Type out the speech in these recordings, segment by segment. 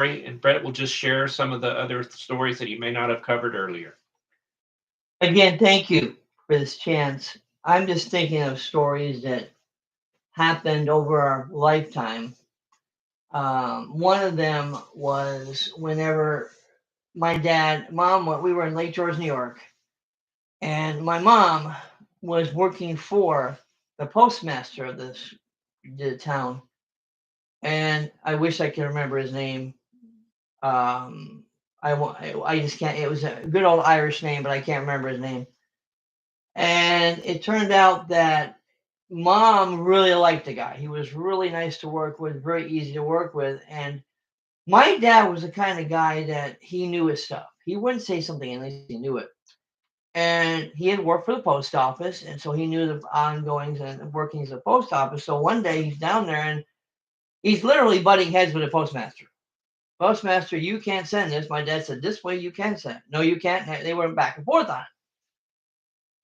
story, and Brett will just share some of the other stories that you may not have covered earlier. Again, thank you for this chance. I'm just thinking of stories that happened over our lifetime. One of them was whenever my dad, mom, we were in Lake George, New York, and my mom was working for the postmaster of the town, and I wish I could remember his name. Um, I just can't. It was a good old Irish name, but I can't remember his name. And it turned out that mom really liked the guy. He was really nice to work with, very easy to work with. And my dad was the kind of guy that he knew his stuff. He wouldn't say something unless he knew it. And he had worked for the post office, and so he knew the ongoings and workings of the post office. So one day he's down there and he's literally butting heads with the postmaster. Postmaster, you can't send this. My dad said, this way you can send it. No, you can't. They went back and forth on it.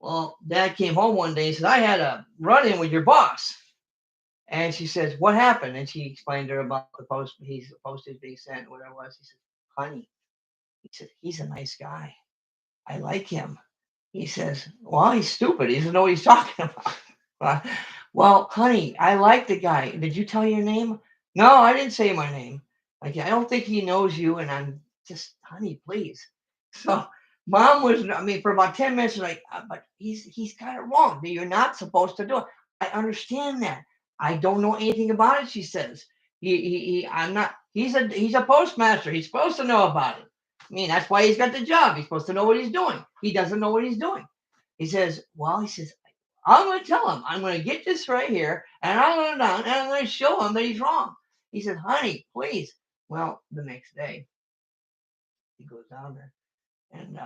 Well, dad came home one day and said, I had a run in with your boss. And she says, what happened? And she explained to her about the postage being sent, whatever it was. He said, honey, he said, he's a nice guy. I like him. He says, well, he's stupid. He doesn't know what he's talking about. Well, honey, I like the guy. Did you tell your name? No, I didn't say my name. Like, I don't think he knows you. And I'm just, honey, please. So mom was, I mean, for about 10 minutes, like, but he's got it wrong. You're not supposed to do it. I understand that. I don't know anything about it, she says. I'm not, he's a postmaster. He's supposed to know about it. I mean, that's why he's got the job. He's supposed to know what he's doing. He doesn't know what he's doing. He says, well, he says, I'm going to tell him. I'm going to get this right here, and I'm going to show him that he's wrong. He said, honey, please. Well, the next day, he goes down there, and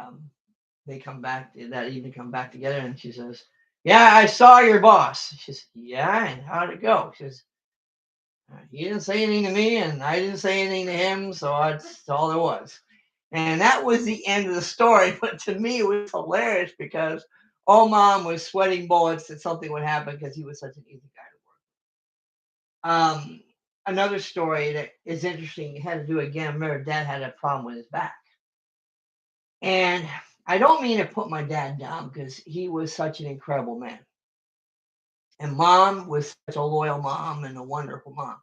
they come back that evening, come back together, and she says, yeah, I saw your boss. She says, yeah, and how'd it go? She says, he didn't say anything to me, and I didn't say anything to him, so that's all there was. And that was the end of the story. But to me, it was hilarious because old mom was sweating bullets that something would happen because he was such an easy guy to work with. Another story that is interesting had to do again. Remember, dad had a problem with his back. And I don't mean to put my dad down because he was such an incredible man. And mom was such a loyal mom and a wonderful mom.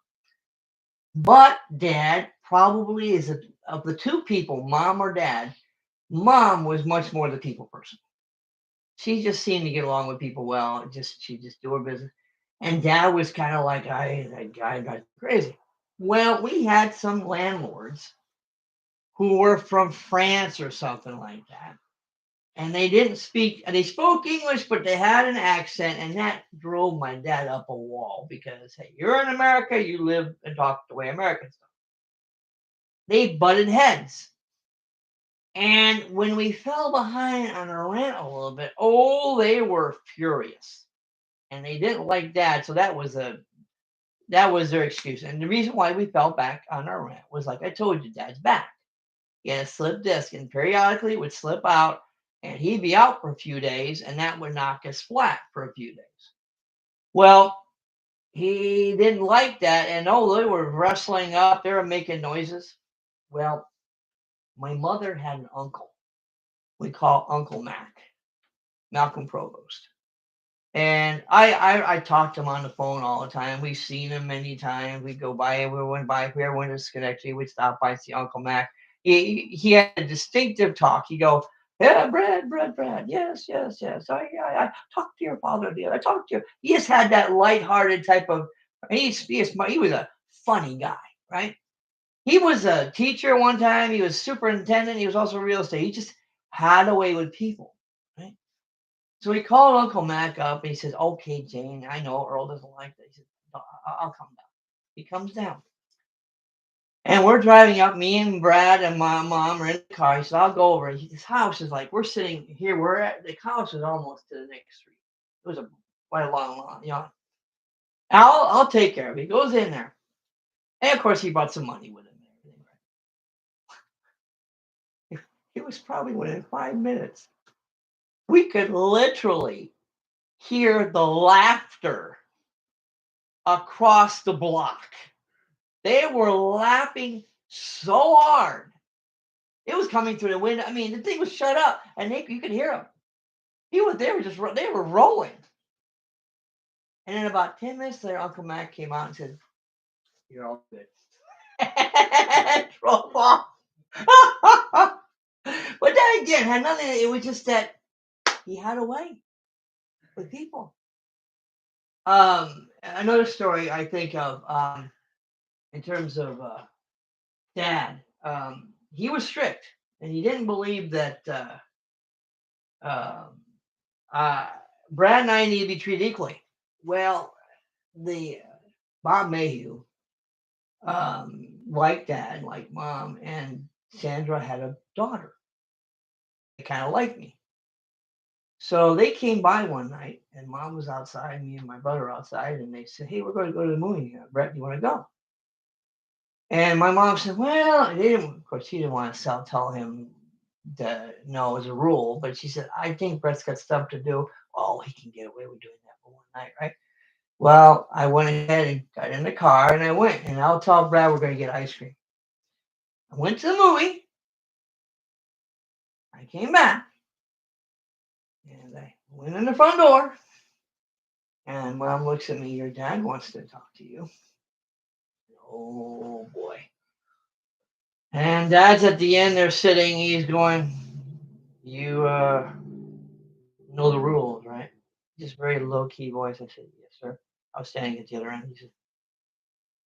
But dad probably is of the two people, mom or dad, mom was much more the people person. She just seemed to get along with people well. She just do her business. And dad was kind of like, that guy drives me crazy. Well, we had some landlords who were from France or something like that. And they spoke English, but they had an accent, and that drove my dad up a wall because, hey, you're in America, you live and talk the way Americans talk. They butted heads. And when we fell behind on our rent a little bit, oh, they were furious. And they didn't like dad, so that was their excuse. And the reason why we fell back on our rent was like I told you, dad's back. He had a slip disc, and periodically it would slip out, and he'd be out for a few days, and that would knock us flat for a few days. Well, he didn't like that, and oh, they were wrestling up, they were making noises. Well, my mother had an uncle we call Uncle Mac, Malcolm Provost. And I talk to him on the phone all the time. We've seen him many times. We go by, we went by, if we ever went to Schenectady, we'd stop by and see Uncle Mac. He had a distinctive talk. He'd go, yeah, Brad, yes. I talked to your father the other. I talked to you. He just had that lighthearted type of, he was a funny guy, right? He was a teacher one time. He was superintendent. He was also real estate. He just had a way with people, right? So he called Uncle Mac up and he says, okay, Jane, I know Earl doesn't like that. He says, I'll come down. He comes down. And we're driving up, me and Brad and my mom are in the car. He said, I'll go over. His house is like, we're sitting here. The house is almost to the next street. It was quite a long lawn, you know. I'll take care of it. He goes in there. And of course, he brought some money with him and everything, right? It was probably within 5 minutes. We could literally hear the laughter across the block. They were laughing so hard. It was coming through the window. I mean, the thing was shut up, and you could hear them. They were just they were rolling. And then about 10 minutes later, Uncle Mac came out and said, "You're all good." Drove off. But then again, had nothing. It was just that he had a way with people. Another story I think of in terms of dad. He was strict, and he didn't believe that um uh, Brad and I need to be treated equally. Well, the Bob Mayhew, like dad, like mom, and Sandra had a daughter. They kind of liked me. So they came by one night, and mom was outside, me and my brother outside, and they said, "Hey, we're going to go to the movie. Brett, you want to go?" And my mom said, "Well," they didn't, of course, she didn't want to tell him that no as a rule, but she said, "I think Brett's got stuff to do. Oh, he can get away with doing that for one night, right?" Well, I went ahead and got in the car and I went, and I'll tell Brad we're going to get ice cream. I went to the movie. I came back and I went in the front door. And mom looks at me, "Your dad wants to talk to you." Oh boy. And dad's at the end there sitting. He's going, "You know the rules, right?" Just very low key voice. I said, "Yes, sir." I was standing at the other end. He said,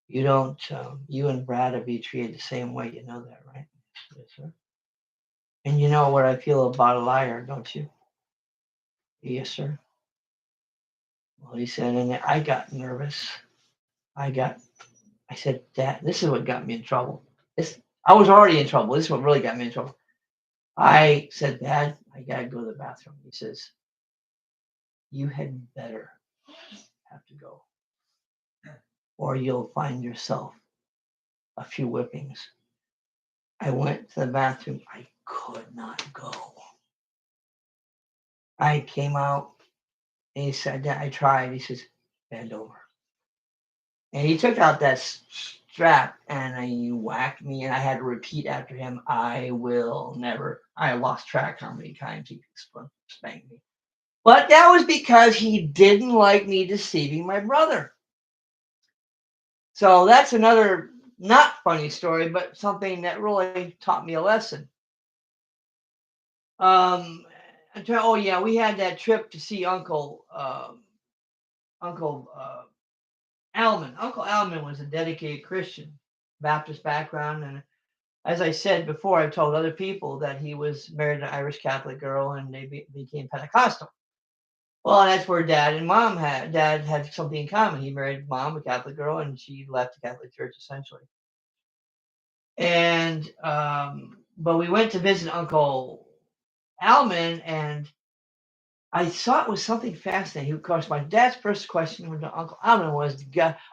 "You don't, you and Brad are be treated the same way. You know that, right?" "Yes, sir." "And you know what I feel about a liar, don't you?" "Yes, sir." Well, he said, and I got nervous. I got, I said, "Dad, this is what got me in trouble. This, I was already in trouble. This is what really got me in trouble." I said, "Dad, I got to go to the bathroom." He says, "You had better have to go, or you'll find yourself a few whippings." I went to the bathroom. I could not go. I came out, and he said, "I tried." He says, "Bend over." And he took out that strap and he whacked me, and I had to repeat after him, "I will never." I lost track how many times he spanked me. But that was because he didn't like me deceiving my brother. So that's another not funny story, but something that really taught me a lesson. Um, oh yeah, we had that trip to see Uncle Alman. Uncle Alman was a dedicated Christian, Baptist background, and as I said before, I've told other people that he was married to an Irish Catholic girl, and they became Pentecostal. Well, that's where dad had something in common. He married mom, a Catholic girl, and she left the Catholic Church essentially. And but we went to visit Uncle Alman, and I saw it was something fascinating. Of course, my dad's first question to Uncle Alman was,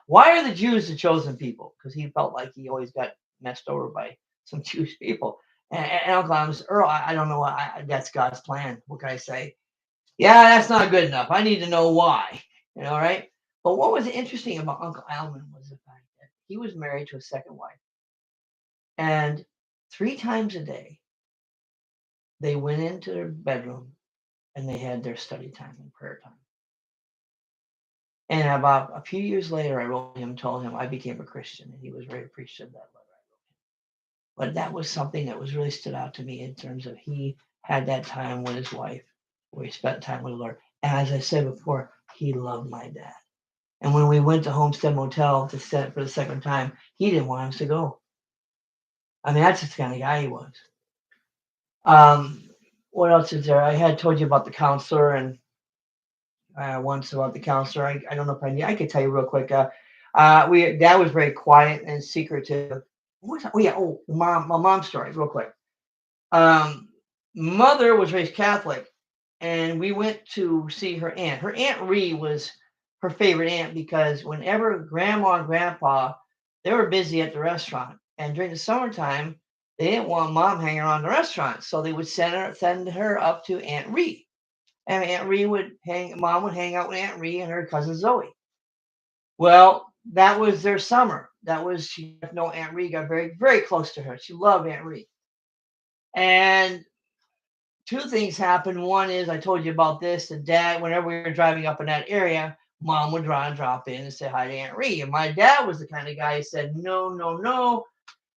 "Why are the Jews the chosen people?" Because he felt like he always got messed over by some Jewish people. And Uncle Alman says, "Earl, I don't know. That's God's plan. What can I say? Yeah, that's not good enough. I need to know why." Right? But what was interesting about Uncle Alman was the fact that he was married to a second wife, and 3 times a day they went into their bedroom and they had their study time and prayer time. And about a few years later, I wrote him, told him I became a Christian, and he was very appreciative of that letter I wrote him. But that was something that was really stood out to me in terms of he had that time with his wife, where he spent time with the Lord. And as I said before, he loved my dad. And when we went to Homestead Motel to set for the second time, he didn't want us to go. I mean, that's the kind of guy he was. What else is there? I had told you about the counselor, and once about the counselor. I don't know if I could tell you real quick. We Dad was very quiet and secretive. What was that? Oh yeah. Oh, my mom's story, real quick. Um, Mother was raised Catholic, and we went to see her aunt. Her aunt Ree was her favorite aunt because whenever Grandma and Grandpa they were busy at the restaurant, and during the summertime they didn't want Mom hanging around the restaurant, so they would send her up to Aunt Ree. And Mom would hang out with Aunt Ree and her cousin Zoe. Well, that was their summer. She got to know Aunt Ree, got very, very close to her. She loved Aunt Ree. And two things happened. One is I told you about this. The dad, whenever we were driving up in that area, mom would drop in and say hi to Aunt Ree. And my dad was the kind of guy who said, no, no, no.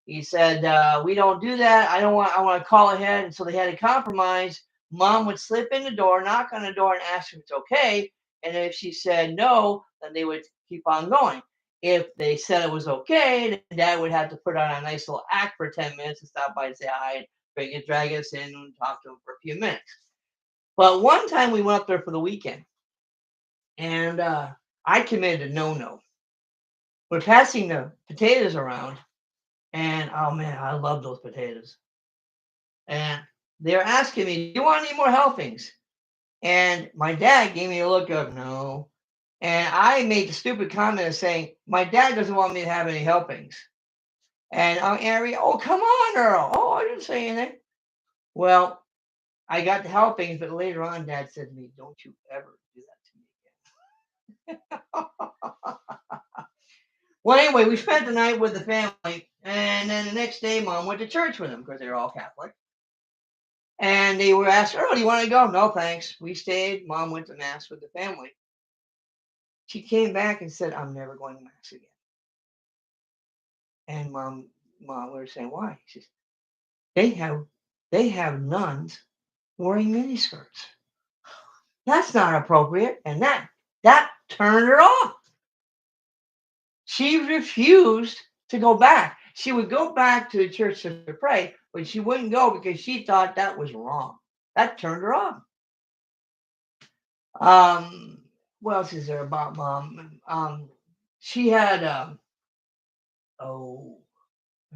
He said, we don't do that. I want to call ahead. And so they had a compromise. Mom would slip in the door, knock on the door, and ask if it's okay. And if she said no, then they would keep on going. If they said it was okay, then dad would have to put on a nice little act for 10 minutes and stop by and say hi, drag us in and talk to him for a few minutes. But one time we went up there for the weekend, and I committed a no-no. We're passing the potatoes around, and oh man, I love those potatoes. And they're asking me, do you want any more helpings? And my dad gave me a look of no. And I made the stupid comment of saying, my dad doesn't want me to have any helpings. And Ari, oh, come on, Earl. Oh, I didn't say anything. Well, I got the helpings, but later on, Dad said to me, don't you ever do that to me again. Well, anyway, we spent the night with the family. And then the next day, Mom went to church with them because they were all Catholic. And they were asked, Earl, do you want to go? No, thanks. We stayed. Mom went to Mass with the family. She came back and said, I'm never going to Mass again. And Mom, we were saying, why? She says, they have nuns wearing miniskirts. That's not appropriate. And that turned her off. She refused to go back. She would go back to the church to pray, but she wouldn't go because she thought that was wrong. That turned her off. What else is there about Mom? She had I'm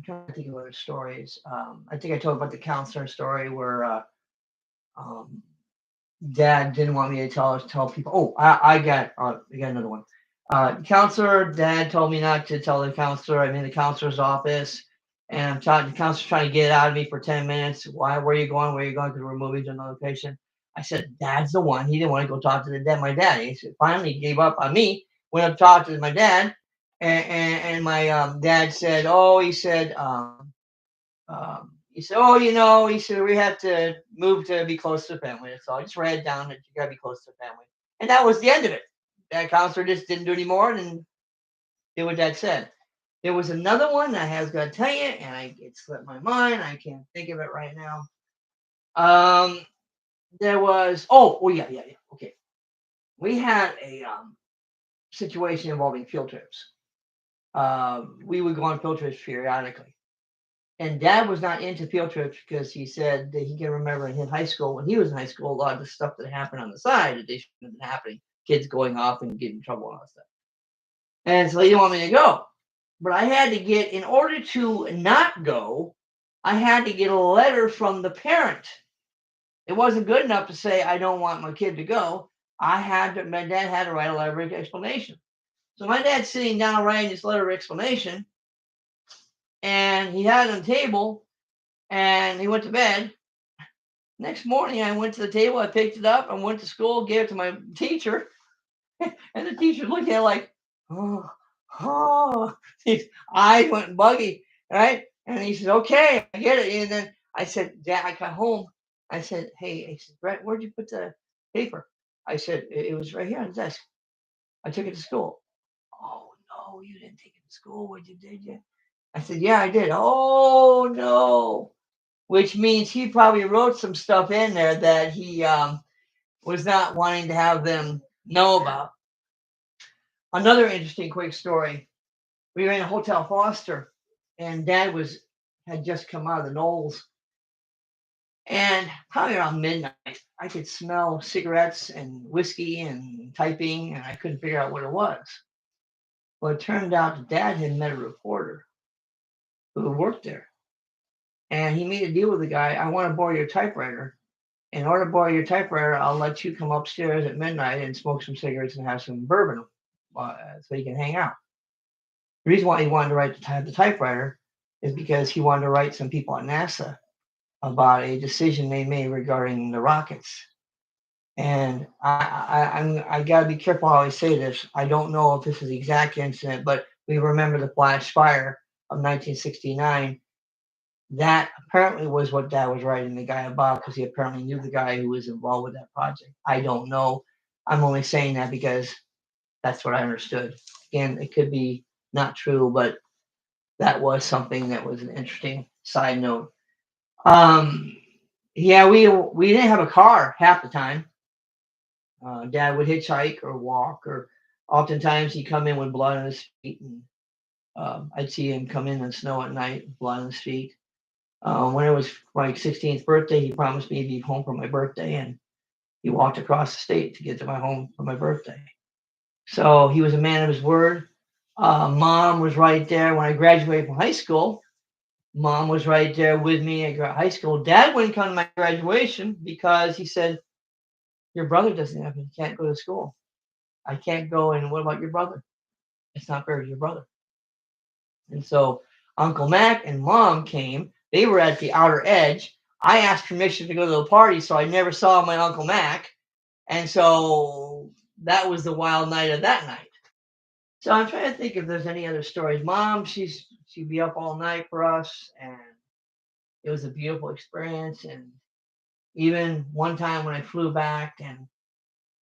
trying to think of other stories. I think I told about the counselor story where Dad didn't want me to tell people. Oh, I got another one. Counselor, Dad told me not to tell the counselor. I'm in the counselor's office, and the counselor's trying to get out of me for 10 minutes. Why? Where are you going? Where are you going? Because we're moving to another patient. I said, Dad's the one. He didn't want to go talk to my dad. He finally gave up on me. Went up talked to my dad, and my dad said, oh, he said, oh, he said we have to move to be close to the family. That's all. Just write it down that you gotta be close to the family, and that was the end of it. That counselor just didn't do any more and did what Dad said. There was another one I was going to tell you, and it slipped my mind. I can't think of it right now. There was yeah. Okay, we had a situation involving field trips. We would go on field trips periodically, and Dad was not into field trips because he said that he can remember in high school, when he was in high school, a lot of the stuff that happened on the side that they shouldn't have been happening. Kids going off and getting in trouble and all that stuff. And so he didn't want me to go. But I had to in order to not go, I had to get a letter from the parent. It wasn't good enough to say, I don't want my kid to go. My dad had to write a letter of explanation. So my dad's sitting down writing this letter of explanation, and he had it on the table, and he went to bed. Next morning, I went to the table, I picked it up, and went to school, gave it to my teacher, and the teacher looked at it like, oh, his eyes went buggy, right? And he said, okay, I get it. And then I said, Dad, I got home. I said, hey, I said, Brett, where'd you put the paper? I said, it was right here on the desk. I took it to school. Oh, no, you didn't take it to school. Did you? I said, yeah, I did. Oh, no. Which means he probably wrote some stuff in there that he was not wanting to have them know about. Another interesting quick story. We were in a Hotel Foster, and Dad had just come out of the Knolls. And probably around midnight, I could smell cigarettes and whiskey and typing, and I couldn't figure out what it was. Well, it turned out that Dad had met a reporter who worked there. And he made a deal with the guy. I want to borrow your typewriter. In order to borrow your typewriter, I'll let you come upstairs at midnight and smoke some cigarettes and have some bourbon so you can hang out. The reason why he wanted to have the typewriter is because he wanted to write some people at NASA about a decision they made regarding the rockets. And I got to be careful how I say this. I don't know if this is the exact incident, but we remember the flash fire of 1969. That apparently was what Dad was writing the guy about because he apparently knew the guy who was involved with that project. I don't know. I'm only saying that because that's what I understood. Again, it could be not true, but that was something that was an interesting side note. Um, yeah, we didn't have a car half the time. Dad would hitchhike or walk, or oftentimes he'd come in with blood on his feet, and I'd see him come in snow at night, blood on his feet. When it was my 16th birthday, he promised me he'd be home for my birthday, and he walked across the state to get to my home for my birthday. So he was a man of his word. Mom was right there when I graduated from high school. Mom was right there with me at high school. Dad wouldn't come to my graduation because he said, "Your brother doesn't have it. He can't go to school. I can't go. And what about your brother? It's not fair to your brother." And so Uncle Mac and Mom came. They were at the outer edge. I asked permission to go to the party, so I never saw my Uncle Mac. And so that was the wild night of that night. So I'm trying to think if there's any other stories. Mom, she'd be up all night for us, and it was a beautiful experience. And even one time when I flew back, and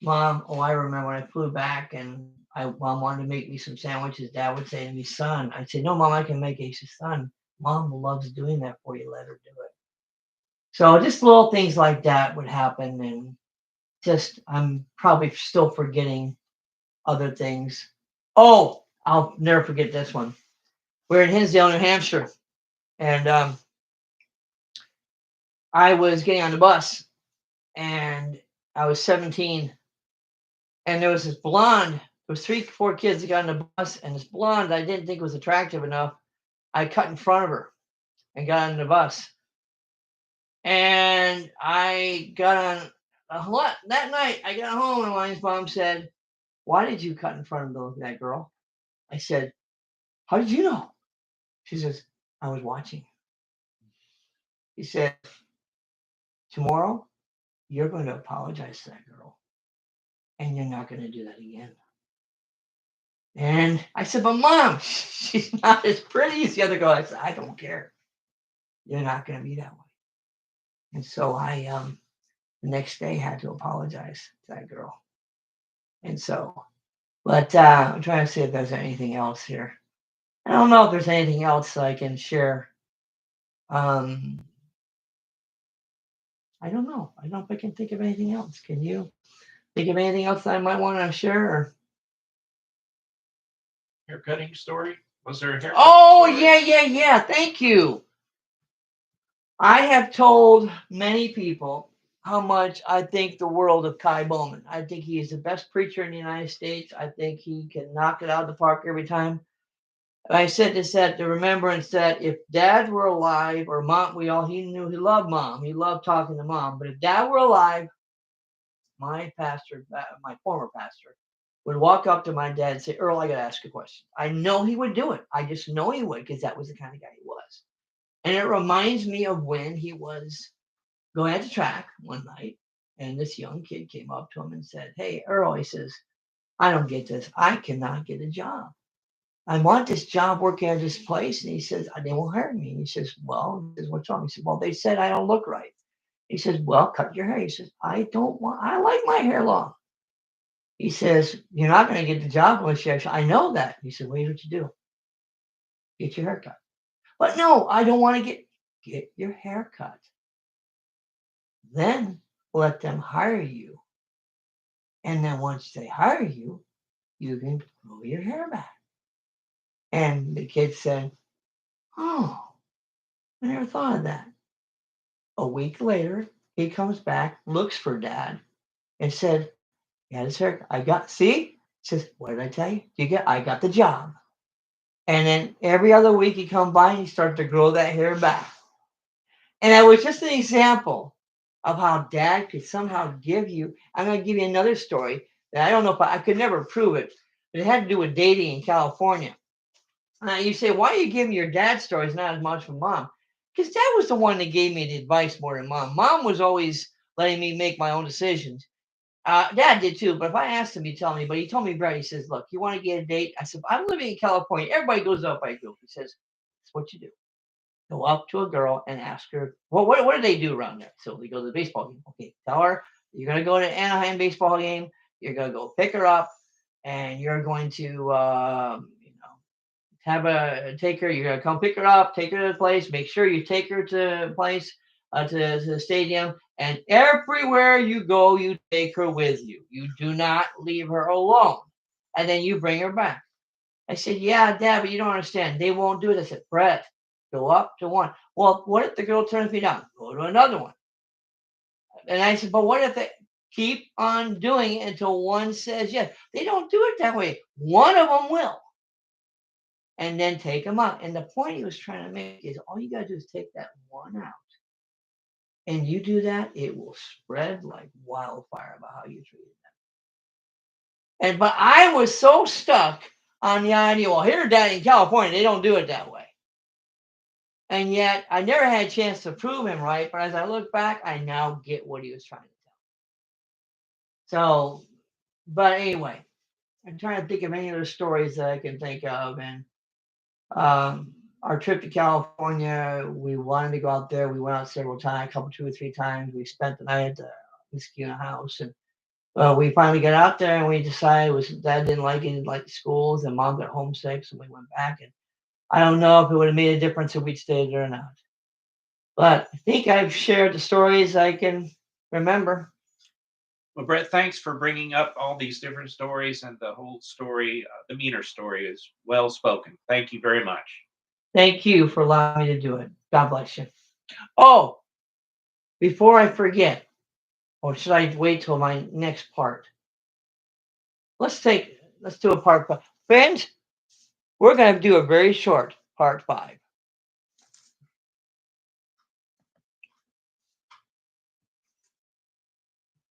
I remember when I flew back, and Mom wanted to make me some sandwiches. Dad would say to me, "Son," I'd say, "No, Mom, I can make it." She said, "Son, Mom loves doing that for you. Let her do it." So just little things like that would happen, and just I'm probably still forgetting other things. Oh, I'll never forget this one. We're in Hinsdale, New Hampshire, and I was getting on the bus, and I was 17, and there was this blonde. There was 4 kids that got on the bus, and this blonde I didn't think was attractive enough. I cut in front of her and got on the bus, and I got on a lot that night. I got home, and my mom said, "Why did you cut in front of that girl?" I said, "How did you know?" She says, "I was watching." He said, "Tomorrow, you're going to apologize to that girl, and you're not going to do that again." And I said, "But Mom, she's not as pretty as the other girl." I said, "I don't care. You're not going to be that way." And so I, the next day, had to apologize to that girl. And so, but I'm trying to see if there's anything else here. I don't know if there's anything else I can share. Um, I don't know. I don't know if I can think of anything else. Can you think of anything else that I might want to share? Or... Haircutting story? Was there a haircut Oh, story? yeah. Thank you. I have told many people how much I think the world of Kai Bowman. I think he is the best preacher in the United States. I think he can knock it out of the park every time. I said this at the remembrance that if Dad were alive, or Mom, he knew he loved Mom. He loved talking to Mom. But if Dad were alive, my pastor, my former pastor, would walk up to my dad and say, "Earl, I got to ask you a question." I know he would do it. I just know he would because that was the kind of guy he was. And it reminds me of when he was going at the track one night, and this young kid came up to him and said, "Hey, Earl," he says, "I don't get this. I cannot get a job. I want this job working at this place." And he says, "They won't hire me." And he says, "Well," he says, "what's wrong?" He said, "Well, they said I don't look right." He says, "Well, cut your hair." He says, I like my hair long." He says, "You're not going to get the job unless you actually," "I know that." He said, "Well, here's what you do. Get your hair cut." "But no, I don't want to get your hair cut. Then let them hire you. And then once they hire you, you can grow your hair back." And the kid said, "Oh, I never thought of that." A week later, he comes back, looks for Dad, and said, "He had his hair. See?" He says, "What did I tell you? I got the job." And then every other week he come by and he started to grow that hair back. And that was just an example of how Dad could somehow give you. I'm going to give you another story that I don't know if I could never prove it, but it had to do with dating in California. You say, "Why are you giving your dad's stories, not as much from Mom?" Because Dad was the one that gave me the advice more than Mom. Mom was always letting me make my own decisions. Dad did too, but if I asked him, he'd tell me. But he told me, Brett, he says, look, you want to get a date? I said, I'm living in California. Everybody goes up by group. He says, that's what you do. Go up to a girl and ask her, well, what do they do around there? So they go to the baseball game. Okay, tell her you're going to go to Anaheim baseball game. You're going to go pick her up, and you're going to, take her. You're gonna come pick her up, take her to the place. Make sure you take her to the place, to the stadium, and everywhere you go, you take her with you. You do not leave her alone, and then you bring her back. I said, yeah, Dad, but you don't understand. They won't do it. I said, Brett, go up to one. Well, what if the girl turns me down? Go to another one. And I said, but what if they keep on doing it until one says yes? They don't do it that way. One of them will. And then take them out. And the point he was trying to make is all you got to do is take that one out. And you do that, it will spread like wildfire about how you treated them. But I was so stuck on the idea, well, here, Daddy, in California, they don't do it that way. And yet I never had a chance to prove him right. But as I look back, I now get what he was trying to tell. So, but anyway, I'm trying to think of any other stories that I can think of. And our trip to California, we wanted to go out there. We went out several times, a couple, 2 or 3 times. We spent the night at the Mosquito house, and we finally got out there, and we decided Dad didn't like it, didn't like the schools, and Mom got homesick, so we went back. And I don't know if it would have made a difference if we'd stayed there or not. But I think I've shared the stories I can remember. Well, Brett, thanks for bringing up all these different stories, and the whole story. The Meanor story is well spoken. Thank you very much. Thank you for allowing me to do it. God bless you. Oh, before I forget, or should I wait till my next part? Let's do a part 5. Friends, we're going to do a very short part 5.